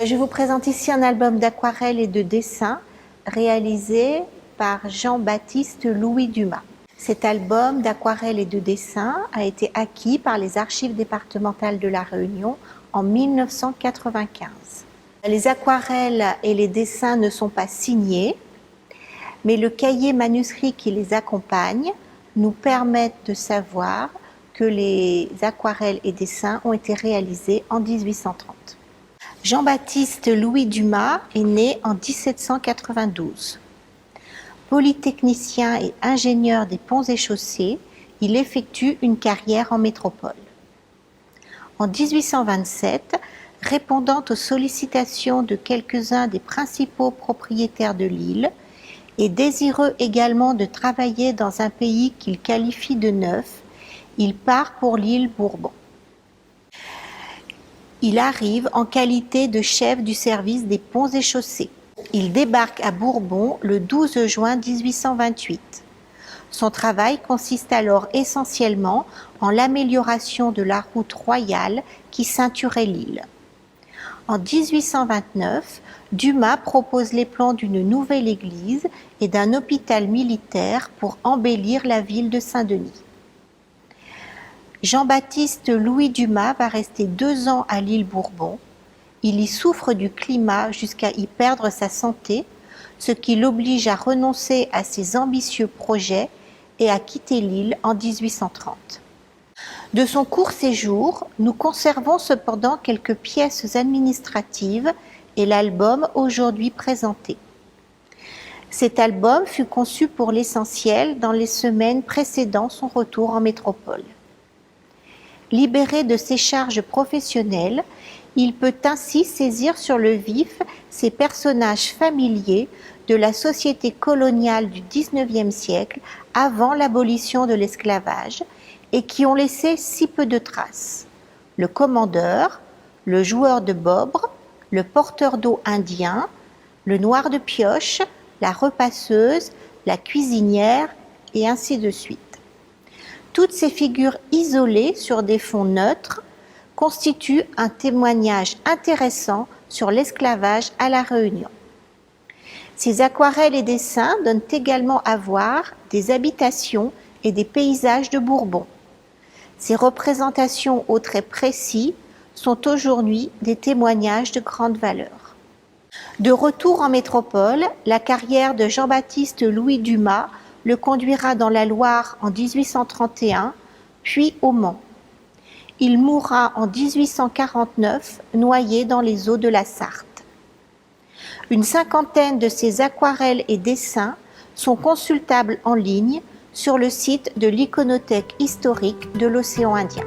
Je vous présente ici un album d'aquarelles et de dessins réalisé par Jean-Baptiste Louis Dumas. Cet album d'aquarelles et de dessins a été acquis par les Archives départementales de La Réunion en 1995. Les aquarelles et les dessins ne sont pas signés, mais le cahier manuscrit qui les accompagne nous permet de savoir que les aquarelles et dessins ont été réalisés en 1830. Jean-Baptiste Louis Dumas est né en 1792. Polytechnicien et ingénieur des ponts et chaussées, il effectue une carrière en métropole. En 1827, répondant aux sollicitations de quelques-uns des principaux propriétaires de l'île, et désireux également de travailler dans un pays qu'il qualifie de neuf, il part pour l'île Bourbon. Il arrive en qualité de chef du service des ponts et chaussées. Il débarque à Bourbon le 12 juin 1828. Son travail consiste alors essentiellement en l'amélioration de la route royale qui ceinturait l'île. En 1829, Dumas propose les plans d'une nouvelle église et d'un hôpital militaire pour embellir la ville de Saint-Denis. Jean-Baptiste Louis Dumas va rester 2 ans à l'île Bourbon. Il y souffre du climat jusqu'à y perdre sa santé, ce qui l'oblige à renoncer à ses ambitieux projets et à quitter l'île en 1830. De son court séjour, nous conservons cependant quelques pièces administratives et l'album aujourd'hui présenté. Cet album fut conçu pour l'essentiel dans les semaines précédant son retour en métropole. Libéré de ses charges professionnelles, il peut ainsi saisir sur le vif ces personnages familiers de la société coloniale du XIXe siècle avant l'abolition de l'esclavage et qui ont laissé si peu de traces. Le commandeur, le joueur de bobre, le porteur d'eau indien, le noir de pioche, la repasseuse, la cuisinière et ainsi de suite. Toutes ces figures isolées sur des fonds neutres constituent un témoignage intéressant sur l'esclavage à La Réunion. Ces aquarelles et dessins donnent également à voir des habitations et des paysages de Bourbon. Ces représentations aux traits précis sont aujourd'hui des témoignages de grande valeur. De retour en métropole, la carrière de Jean-Baptiste Louis Dumas le conduira dans la Loire en 1831, puis au Mans. Il mourra en 1849, noyé dans les eaux de la Sarthe. Une cinquantaine de ses aquarelles et dessins sont consultables en ligne sur le site de l'Iconothèque historique de l'Océan Indien.